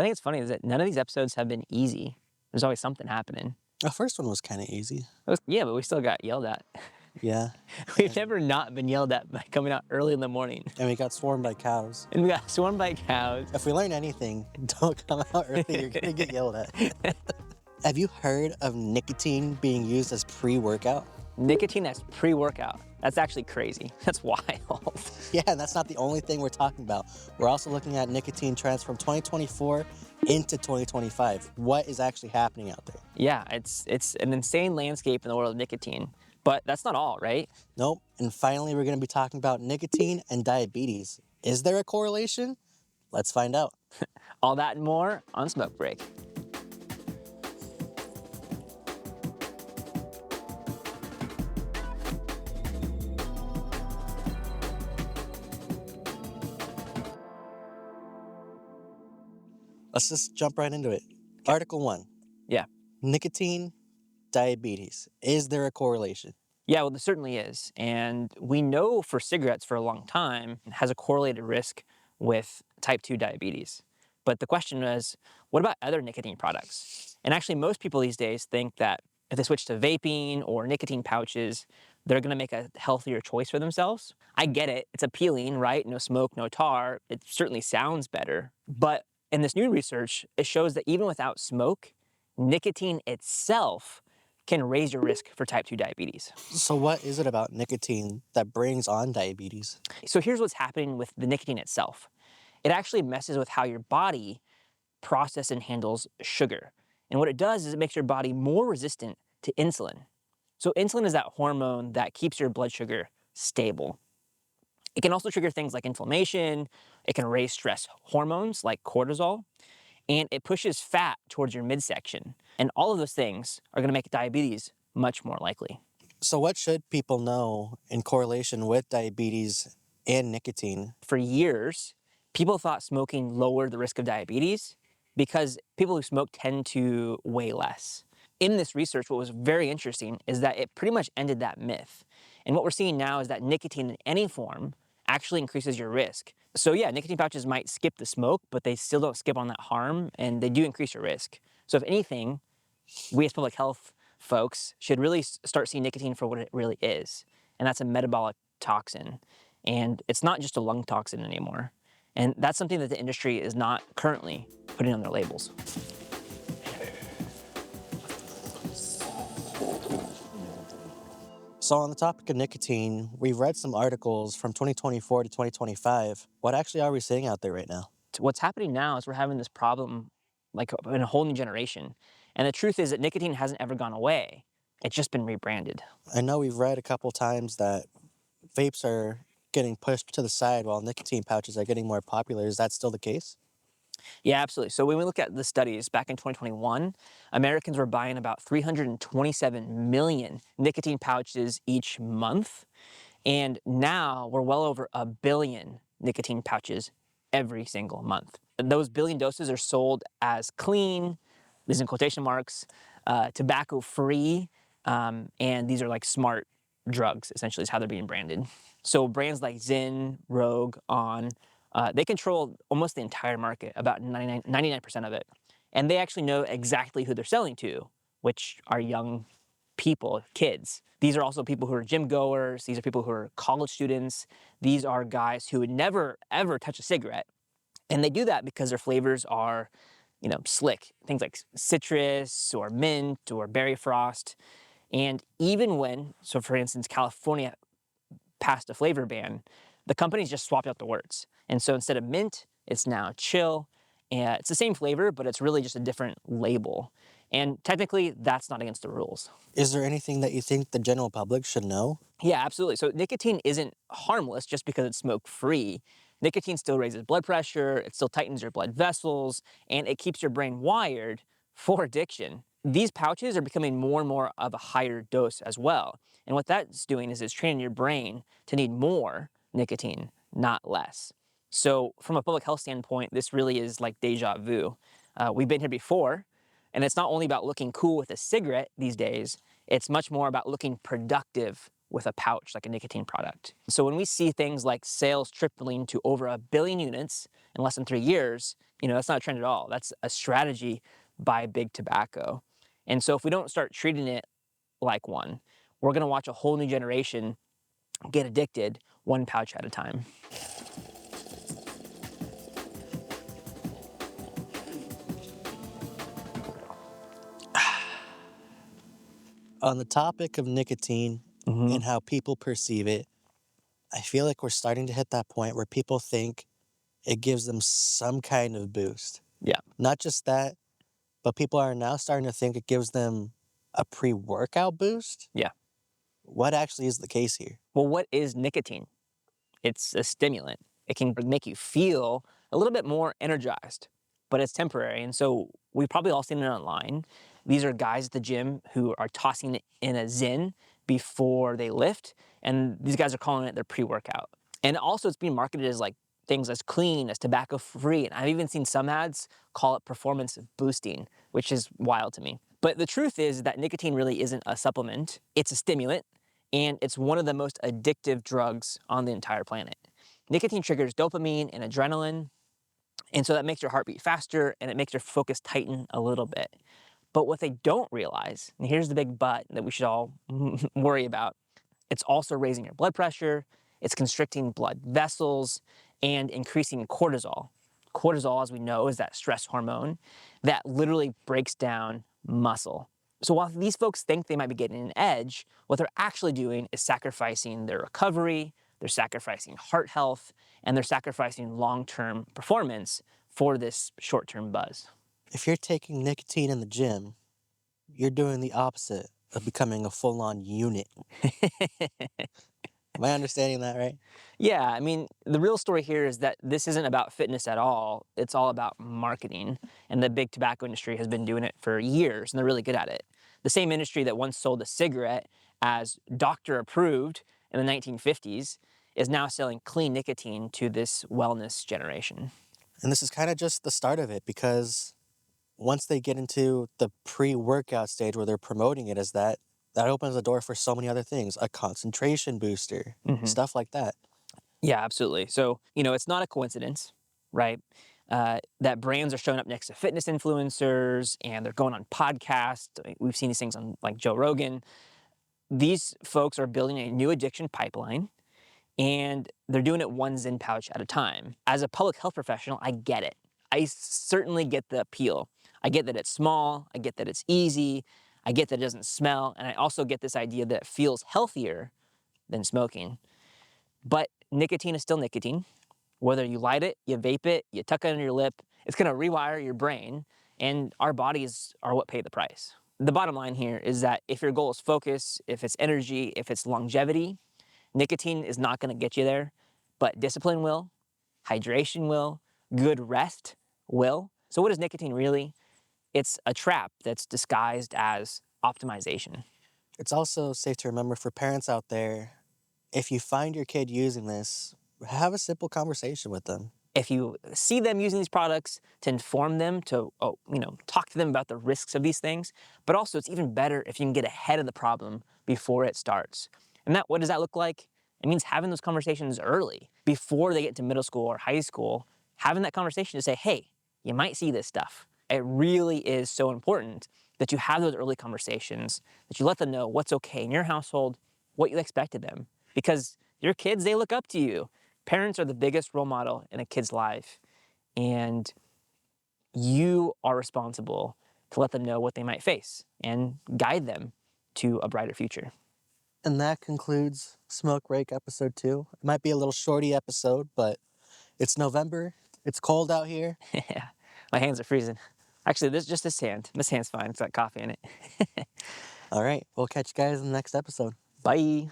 What I think it's funny is that none of these episodes have been easy. There's always something happening. The first one was kind of easy. Yeah, but we still got yelled at. Yeah. We've And, never not been yelled at by coming out early in the morning. and we got swarmed by cows. And we got swarmed by cows. If we learn anything, don't come out early. You're going to get yelled at. Have you heard of nicotine being used as pre-workout? Nicotine as pre-workout. That's actually crazy. That's wild. Yeah, and that's not the only thing we're talking about. We're also looking at nicotine trends from 2024 into 2025. What is actually happening out there? Yeah, it's an insane landscape in the world of nicotine. But that's not all, right? Nope. And finally, we're going to be talking about nicotine and diabetes. Is there a correlation? Let's find out. All that and more on Smoke Break. Let's just jump right into it. Article 1. Yeah. Nicotine, diabetes. Is there a correlation? Yeah, well, there certainly is. And we know for cigarettes for a long time it has a correlated risk with type 2 diabetes. But the question is, what about other nicotine products? And actually, most people these days think that if they switch to vaping or nicotine pouches, they're going to make a healthier choice for themselves. I get it. It's appealing, right? No smoke, no tar. It certainly sounds better. But in this new research, it shows that even without smoke, nicotine itself can raise your risk for type 2 diabetes. So what is it about nicotine that brings on diabetes? So here's what's happening with the nicotine itself. It actually messes with how your body processes and handles sugar. And what it does is it makes your body more resistant to insulin. So insulin is that hormone that keeps your blood sugar stable. It can also trigger things like inflammation. It can raise stress hormones like cortisol. And it pushes fat towards your midsection. And all of those things are going to make diabetes much more likely. So what should people know in correlation with diabetes and nicotine? For years, people thought smoking lowered the risk of diabetes because people who smoke tend to weigh less. In this research, what was very interesting is that it pretty much ended that myth. And what we're seeing now is that nicotine in any form actually increases your risk. So yeah, nicotine pouches might skip the smoke, but they still don't skip on that harm, and they do increase your risk. So if anything, we as public health folks should really start seeing nicotine for what it really is, and that's a metabolic toxin. And it's not just a lung toxin anymore. And that's something that the industry is not currently putting on their labels. So on the topic of nicotine, we've read some articles from 2024 to 2025. What actually are we seeing out there right now? What's happening now is we're having this problem like in a whole new generation. And the truth is that nicotine hasn't ever gone away. It's just been rebranded. I know we've read a couple times that vapes are getting pushed to the side while nicotine pouches are getting more popular. Is that still the case? Yeah, absolutely. So when we look at the studies back in 2021, Americans were buying about 327 million nicotine pouches each month. And now we're well over 1 billion nicotine pouches every single month. And those billion doses are sold as clean, these in quotation marks, tobacco-free, and these are like smart drugs, essentially, is how they're being branded. So brands like ZYN, Rogue, On, they control almost the entire market, about 99% of it. And they actually know exactly who they're selling to, which are young people, kids. These are also people who are gym goers. These are people who are college students. These are guys who would never, ever touch a cigarette. And they do that because their flavors are, slick. Things like citrus or mint or berry frost. And even when, so for instance, California passed a flavor ban, the companies just swapped out the words. And so instead of mint, it's now chill. And it's the same flavor, but it's really just a different label. And technically, that's not against the rules. Is there anything that you think the general public should know? Yeah, absolutely. So nicotine isn't harmless just because it's smoke-free. Nicotine still raises blood pressure, it still tightens your blood vessels, and it keeps your brain wired for addiction. These pouches are becoming more and more of a higher dose as well. And what that's doing is it's training your brain to need more nicotine, not less. So from a public health standpoint, this really is like deja vu. We've been here before, and it's not only about looking cool with a cigarette these days, it's much more about looking productive with a pouch like a nicotine product. So when we see things like sales tripling to over 1 billion units in less than 3 years, that's not a trend at all. That's a strategy by big tobacco. And so if we don't start treating it like one, we're going to watch a whole new generation get addicted one pouch at a time. On the topic of nicotine Mm-hmm. and how people perceive it, I feel like we're starting to hit that point where people think it gives them some kind of boost. Yeah. Not just that, but people are now starting to think it gives them a pre-workout boost. Yeah. What actually is the case here? Well, what is nicotine? It's a stimulant. It can make you feel a little bit more energized, but it's temporary. And so we've probably all seen it online. These are guys at the gym who are tossing it in a ZYN before they lift, and these guys are calling it their pre-workout. And also it's being marketed as like things as clean, as tobacco-free. And I've even seen some ads call it performance boosting, which is wild to me. But the truth is that nicotine really isn't a supplement. It's a stimulant, and it's one of the most addictive drugs on the entire planet. Nicotine triggers dopamine and adrenaline, and so that makes your heart beat faster and it makes your focus tighten a little bit. But what they don't realize, and here's the big but that we should all worry about, it's also raising your blood pressure, it's constricting blood vessels, and increasing cortisol. Cortisol, as we know, is that stress hormone that literally breaks down muscle. So while these folks think they might be getting an edge, what they're actually doing is sacrificing their recovery, they're sacrificing heart health, and they're sacrificing long-term performance for this short-term buzz. If you're taking nicotine in the gym, you're doing the opposite of becoming a full-on unit. Am I understanding that right? Yeah, I mean, the real story here is that this isn't about fitness at all. It's all about marketing. And the big tobacco industry has been doing it for years, and they're really good at it. The same industry that once sold a cigarette as doctor approved in the 1950s is now selling clean nicotine to this wellness generation. And this is kind of just the start of it, because once they get into the pre-workout stage where they're promoting it as that, that opens the door for so many other things, a concentration booster, Mhm. stuff like that. Yeah, absolutely. So, it's not a coincidence, right? That brands are showing up next to fitness influencers and they're going on podcasts. We've seen these things on like Joe Rogan. These folks are building a new addiction pipeline and they're doing it one ZYN pouch at a time. As a public health professional, I get it. I certainly get the appeal. I get that it's small. I get that it's easy. I get that it doesn't smell. And I also get this idea that it feels healthier than smoking. But nicotine is still nicotine. Whether you light it, you vape it, you tuck it under your lip, it's going to rewire your brain, and our bodies are what pay the price. The bottom line here is that if your goal is focus, if it's energy, if it's longevity, nicotine is not going to get you there, but discipline will, hydration will, good rest will. So what is nicotine really? It's a trap that's disguised as optimization. It's also safe to remember for parents out there, if you find your kid using this, have a simple conversation with them. If you see them using these products, to inform them, to talk to them about the risks of these things, but also it's even better if you can get ahead of the problem before it starts. And what does that look like? It means having those conversations early, before they get to middle school or high school, having that conversation to say, hey, you might see this stuff. It really is so important that you have those early conversations, that you let them know what's okay in your household, what you expect of them. Because your kids, they look up to you. Parents are the biggest role model in a kid's life, and you are responsible to let them know what they might face and guide them to a brighter future. And that concludes Smoke Break episode 2. It might be a little shorty episode, but it's November. It's cold out here. Yeah, my hands are freezing. Actually, this hand. This hand's fine. It's got coffee in it. All right, we'll catch you guys in the next episode. Bye.